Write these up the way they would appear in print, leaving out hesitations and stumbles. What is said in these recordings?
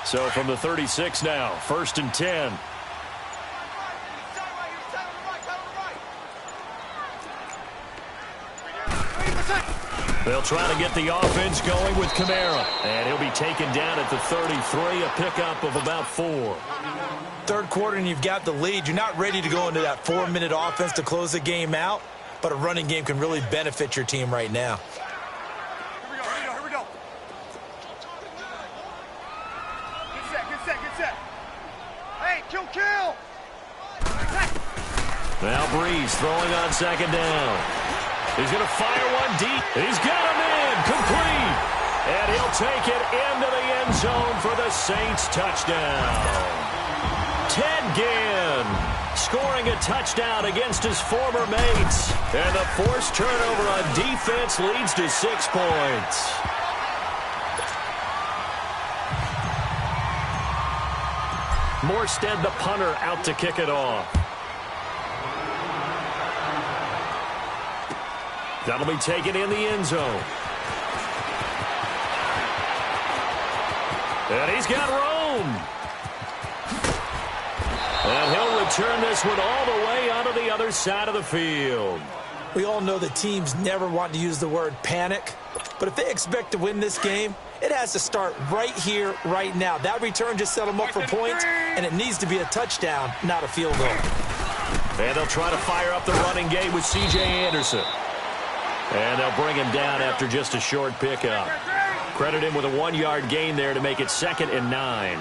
So from the 36 now, 1st and 10. They'll try to get the offense going with Kamara. And he'll be taken down at the 33, a pickup of about 4. Third quarter and you've got the lead. You're not ready to go into that 4-minute offense to close the game out, but a running game can really benefit your team right now. Here we go. Get set. Hey, kill. Now Breeze throwing on 2nd down. He's going to fire one deep. He's got him in. Complete. And he'll take it into the end zone for the Saints touchdown. Ted Ginn scoring a touchdown against his former mates. And the forced turnover on defense leads to 6 points. Morstead, the punter, out to kick it off. That'll be taken in the end zone. And he's got Rome. And he'll return this one all the way onto the other side of the field. We all know the teams never want to use the word panic, but if they expect to win this game, it has to start right here, right now. That return just set them up for points, and it needs to be a touchdown, not a field goal. And they'll try to fire up the running game with C.J. Anderson. And they'll bring him down after just a short pickup. Credit him with a 1-yard gain there to make it 2nd and 9.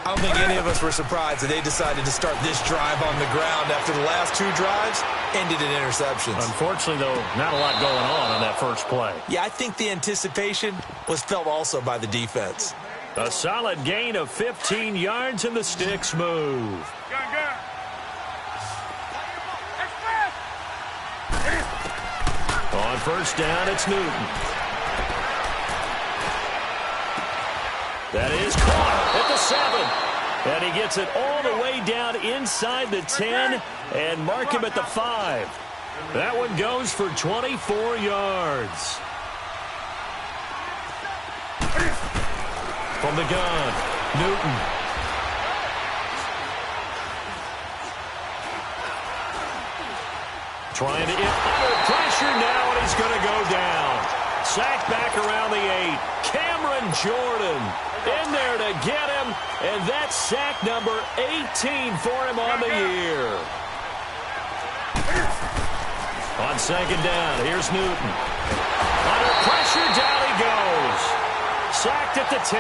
I don't think any of us were surprised that they decided to start this drive on the ground after the last 2 drives ended in interceptions. Unfortunately, though, not a lot going on that first play. Yeah, I think the anticipation was felt also by the defense. A solid gain of 15 yards and the sticks move. On 1st down, it's Newton. That is caught at the 7. And he gets it all the way down inside the 10 and mark him at the 5. That one goes for 24 yards. From the gun, Newton. Trying to get under pressure now, and he's going to go down. Sacked back around the 8. Cameron Jordan in there to get him, and that's sack number 18 for him on the year. On 2nd down, here's Newton. Under pressure, down he goes. Sacked at the 10.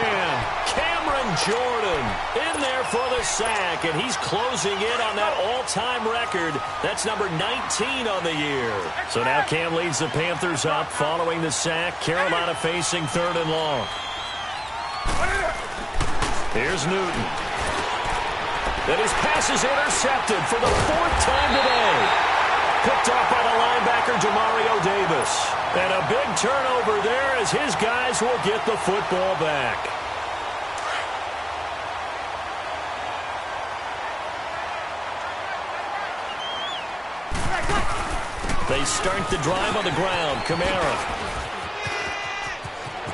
Cameron Jordan in there for the sack, and he's closing in on that all-time record. That's number 19 on the year. So now Cam leads the Panthers up following the sack. Carolina facing 3rd and long. Here's Newton. Then his pass is intercepted for the 4th time today. Picked off by the linebacker, Demario Davis. And a big turnover there as his guys will get the football back. They start the drive on the ground. Kamara.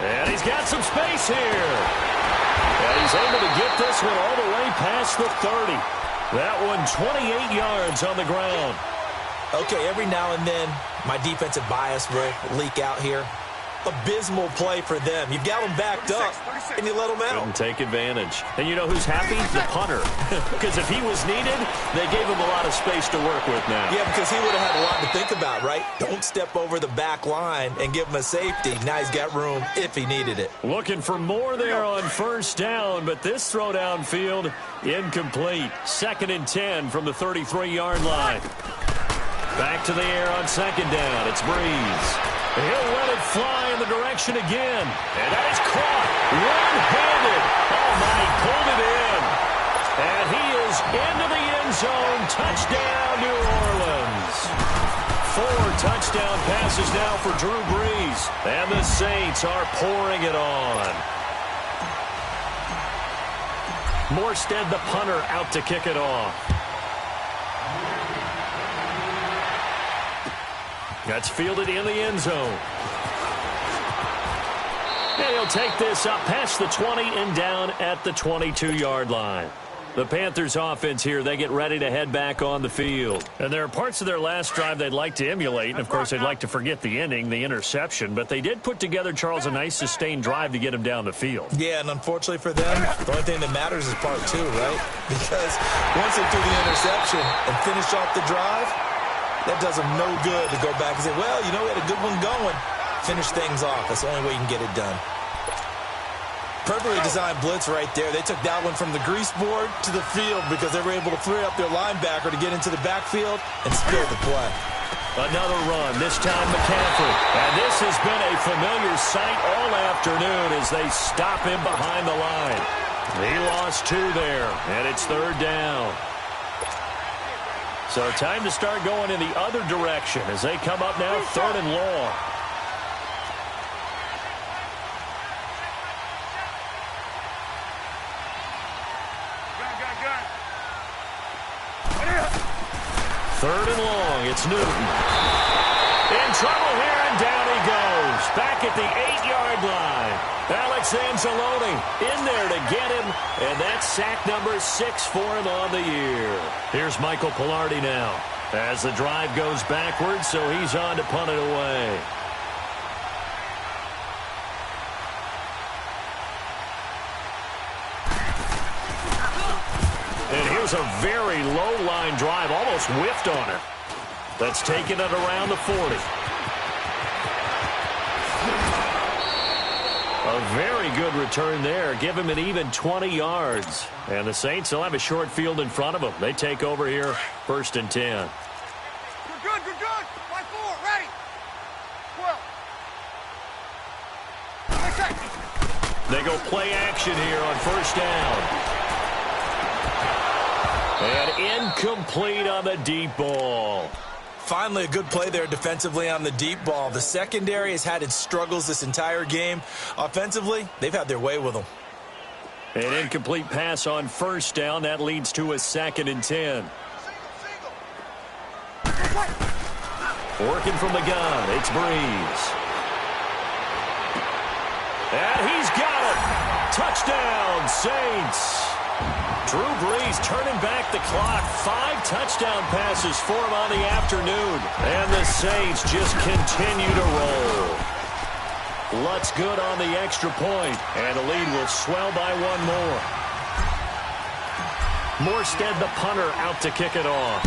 And he's got some space here. And he's able to get this one all the way past the 30. That one 28 yards on the ground. Okay, every now and then, my defensive bias will leak out here. Abysmal play for them. You've got them backed up, and you let them out. Couldn't take advantage. And you know who's happy? The punter. Because if he was needed, they gave him a lot of space to work with now. Yeah, because he would have had a lot to think about, right? Don't step over the back line and give him a safety. Now he's got room if he needed it. Looking for more there on 1st down, but this throw downfield incomplete. 2nd and 10 from the 33-yard line. Back to the air on 2nd down. It's Breeze. He'll let it fly in the direction again. And that is caught one-handed. Oh, my, he pulled it in. And he is into the end zone. Touchdown, New Orleans. 4 touchdown passes now for Drew Brees. And the Saints are pouring it on. Morstead, the punter, out to kick it off. That's fielded in the end zone. And he'll take this up past the 20 and down at the 22-yard line. The Panthers offense here, they get ready to head back on the field. And there are parts of their last drive they'd like to emulate. And, of course, they'd like to forget the ending, the interception. But they did put together, Charles, a nice sustained drive to get him down the field. Yeah, and unfortunately for them, the only thing that matters is part two, right? Because once they threw the interception and finished off the drive, that does them no good to go back and say, well, you know, we had a good one going. Finish things off. That's the only way you can get it done. Perfectly designed blitz right there. They took that one from the grease board to the field because they were able to free up their linebacker to get into the backfield and spill the play. Another run, this time McCaffrey. And this has been a familiar sight all afternoon as they stop him behind the line. He lost 2 there, and it's 3rd down. So time to start going in the other direction as they come up now 3rd and long. Third and long, it's Newton. In trouble here, and down he goes. Back at the 8-yard line. Alex Anzalone in there to get him, and that's sack number 6 for him on the year. Here's Michael Pilardi now as the drive goes backwards, so he's on to punt it away. And here's a very low-line drive, almost whiffed on it. That's taken it around the 40. A very good return there. Give him an even 20 yards. And the Saints will have a short field in front of them. They take over here, 1st and 10. You're good, you're good. 5-4, ready. 12. They go play action here on 1st down. And incomplete on the deep ball. Finally, a good play there defensively on the deep ball. The secondary has had its struggles this entire game. Offensively, they've had their way with them. An incomplete pass on 1st down. That leads to a 2nd and 10. Working from the gun, it's Breeze. And he's got it. Touchdown, Saints. Drew Brees turning back the clock. 5 touchdown passes for him on the afternoon. And the Saints just continue to roll. Lutz good on the extra point. And the lead will swell by 1 more. Morstead, the punter, out to kick it off.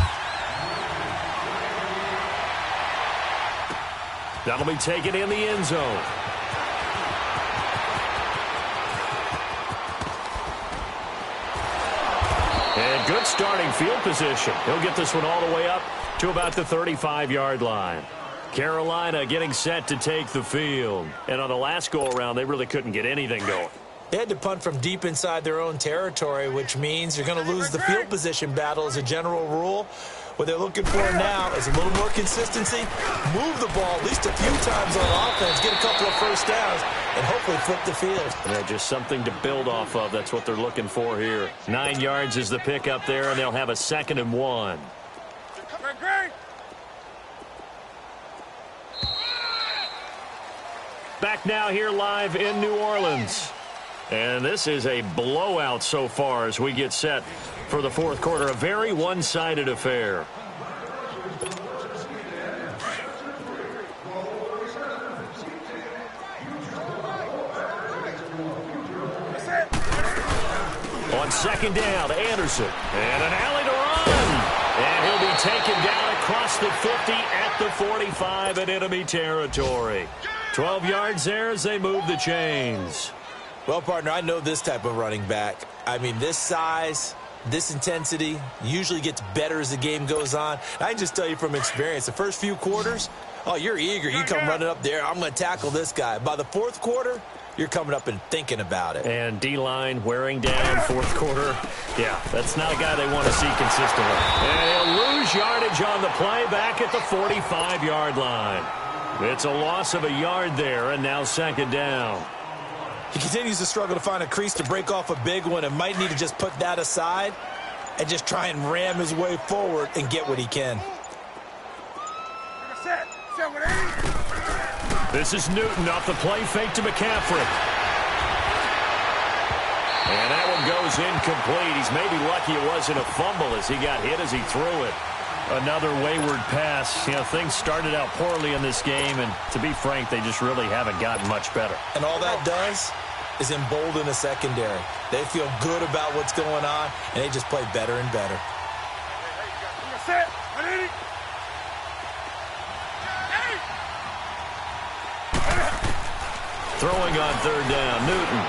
That'll be taken in the end zone. And good starting field position. He'll get this one all the way up to about the 35-yard line. Carolina getting set to take the field. And on the last go-around, they really couldn't get anything going. They had to punt from deep inside their own territory, which means you're going to lose the field position battle as a general rule. What they're looking for now is a little more consistency, move the ball at least a few times on offense, get a couple of 1st downs, and hopefully flip the field. Yeah, just something to build off of. That's what they're looking for here. 9 yards is the pick up there, and they'll have a 2nd and 1. Back now here live in New Orleans. And this is a blowout so far as we get set for the 4th quarter. A very one-sided affair. On 2nd down, Anderson. And an alley to run. And he'll be taken down across the 50 at the 45 in enemy territory. 12 yards there as they move the chains. Well, partner, I know this type of running back. I mean, this size, this intensity usually gets better as the game goes on. I can just tell you from experience, the first few quarters, oh, you're eager. You come running up there. I'm going to tackle this guy. By the 4th quarter, you're coming up and thinking about it. And D-line wearing down 4th quarter. Yeah, that's not a guy they want to see consistently. And he'll lose yardage on the play back at the 45-yard line. It's a loss of a yard there, and now 2nd down. He continues to struggle to find a crease to break off a big one and might need to just put that aside and just try and ram his way forward and get what he can. Set with 8. This is Newton off the play fake to McCaffrey. And that one goes incomplete. He's maybe lucky it wasn't a fumble as he got hit as he threw it. Another wayward pass. You know, things started out poorly in this game, and to be frank, they just really haven't gotten much better. And all that does is embolden the secondary. They feel good about what's going on, and they just play better and better. Throwing on third down, Newton.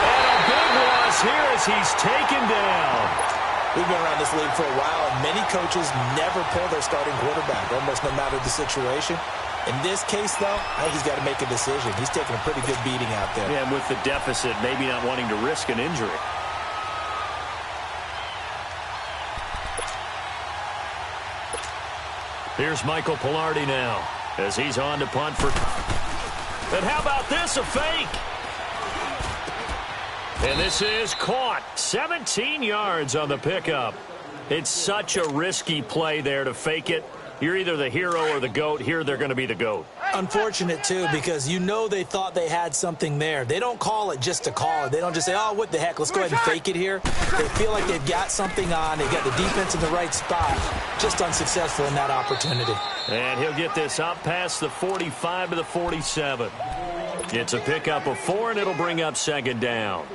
And a big loss here as he's taken down. We've been around this league for a while, and many coaches never pull their starting quarterback, almost no matter the situation. In this case, though, I think he's got to make a decision. He's taking a pretty good beating out there. Yeah, and with the deficit, maybe not wanting to risk an injury. Here's Michael Pilardi now as he's on to punt for... And how about this, a fake? And this is caught. 17 yards on the pickup. It's such a risky play there to fake it. You're either the hero or the GOAT. Here they're going to be the GOAT. Unfortunate, too, because you know they thought they had something there. They don't call it just to call it. They don't just say, oh, what the heck, let's go ahead and fake it here. They feel like they've got something on. They've got the defense in the right spot. Just unsuccessful in that opportunity. And he'll get this up past the 45 to the 47. It's a pickup of 4, and it'll bring up second down.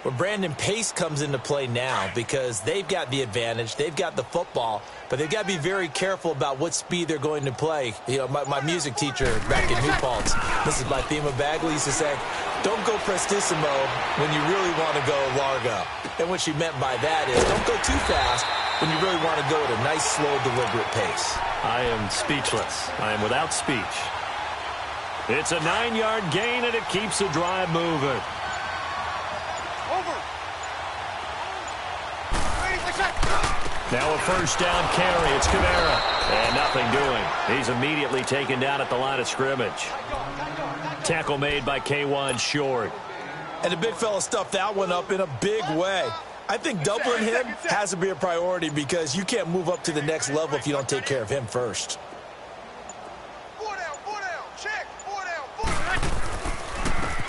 Well, Brandon, pace comes into play now because they've got the advantage. They've got the football, but they've got to be very careful about what speed they're going to play. You know, my music teacher back in New Paltz, Mrs. Bythema Bagley, used to say, don't go prestissimo when you really want to go largo. And what she meant by that is don't go too fast when you really want to go at a nice, slow, deliberate pace. I am speechless. I am without speech. It's a 9-yard gain, and it keeps the drive moving. Now a first down carry. It's Kamara. And nothing doing. He's immediately taken down at the line of scrimmage. Tackle made by K1 Short. And the big fella stuffed that one up in a big way. I think doubling him has to be a priority because you can't move up to the next level if you don't take care of him first.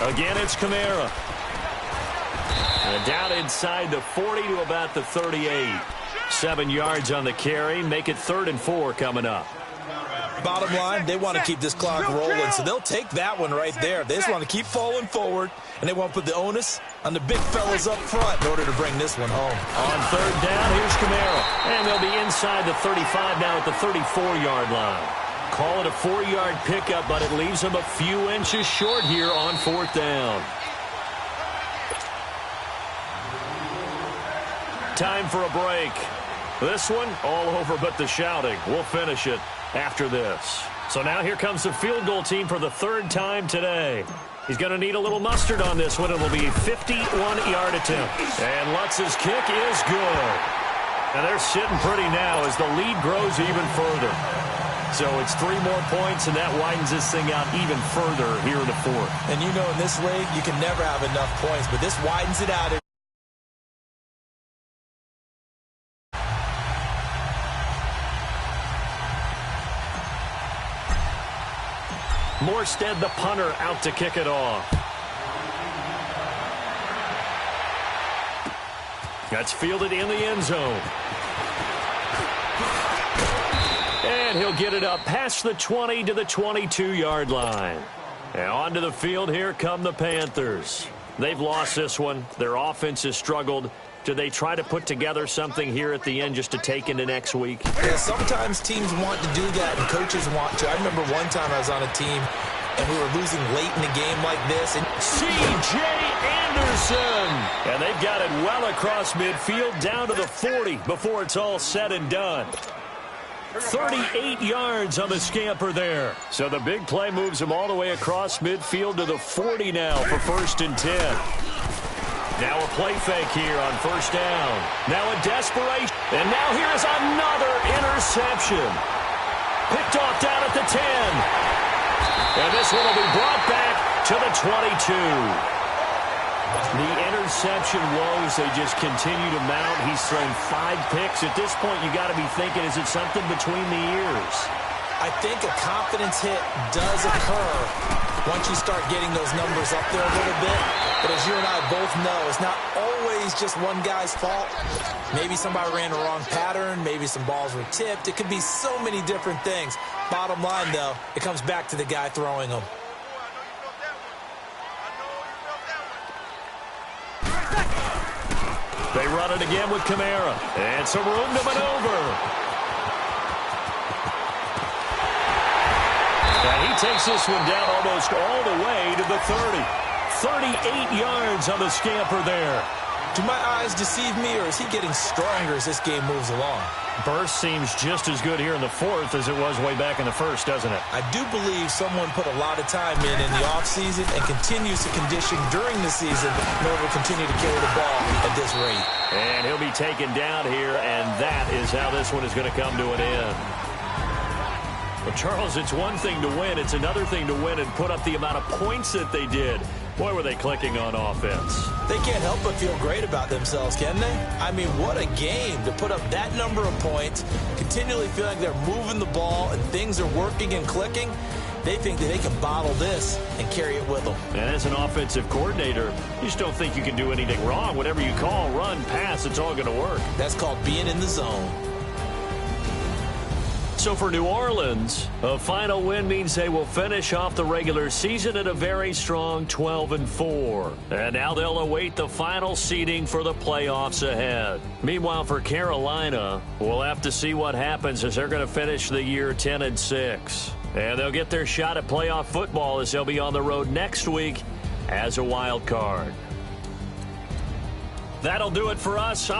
Again, it's Kamara. And down inside the 40 to about the 38. 7 yards on the carry. Make it 3rd and 4 coming up. Bottom line, they want to keep this clock rolling, so they'll take that one right there. They just want to keep falling forward, and they want to put the onus on the big fellas up front in order to bring this one home. On 3rd down, here's Kamara. And they'll be inside the 35 now at the 34-yard line. Call it a 4-yard pickup, but it leaves them a few inches short here on 4th down. Time for a break. This one, all over but the shouting. We'll finish it after this. So now here comes the field goal team for the 3rd time today. He's going to need a little mustard on this one. It'll be a 51-yard attempt. And Lutz's kick is good. And they're sitting pretty now as the lead grows even further. So it's 3 more points, and that widens this thing out even further here in the 4th. And you know in this league, you can never have enough points, but this widens it out. Morstead, the punter, out to kick it off. That's fielded in the end zone. And he'll get it up past the 20 to the 22-yard line. And onto the field, here come the Panthers. They've lost this one. Their offense has struggled. Do they try to put together something here at the end just to take into next week? Yeah, sometimes teams want to do that and coaches want to. I remember one time I was on a team and we were losing late in the game like this. And C.J. Anderson. And they've got it well across midfield down to the 40 before it's all said and done. 38 yards on the scamper there. So the big play moves him all the way across midfield to the 40 now for 1st and 10. Now a play fake here on 1st down. Now a desperation. And now here's another interception. Picked off down at the 10. And this one will be brought back to the 22. The interception woes, they just continue to mount. He's thrown 5 picks. At this point, you got to be thinking, is it something between the ears? I think a confidence hit does occur once you start getting those numbers up there a little bit. But as you and I both know, it's not always just one guy's fault. Maybe somebody ran the wrong pattern. Maybe some balls were tipped. It could be so many different things. Bottom line, though, it comes back to the guy throwing them. They run it again with Kamara. And some room to maneuver. And he takes this one down almost all the way to the 30. 38 yards on the scamper there. Do my eyes deceive me, or is he getting stronger as this game moves along? Burst seems just as good here in the fourth as it was way back in the first, doesn't it? I do believe someone put a lot of time in the offseason and continues to condition during the season in order to continue to carry the ball at this rate. And he'll be taken down here, and that is how this one is going to come to an end. Well, Charles, it's one thing to win. It's another thing to win and put up the amount of points that they did. Boy, were they clicking on offense. They can't help but feel great about themselves, can they? I mean, what a game to put up that number of points, continually feeling they're moving the ball and things are working and clicking. They think that they can bottle this and carry it with them. And as an offensive coordinator, you just don't think you can do anything wrong. Whatever you call, run, pass, it's all going to work. That's called being in the zone. So for New Orleans, a final win means they will finish off the regular season at a very strong 12-4. And now they'll await the final seeding for the playoffs ahead. Meanwhile, for Carolina, we'll have to see what happens as they're going to finish the year 10-6. And they'll get their shot at playoff football as they'll be on the road next week as a wild card. That'll do it for us.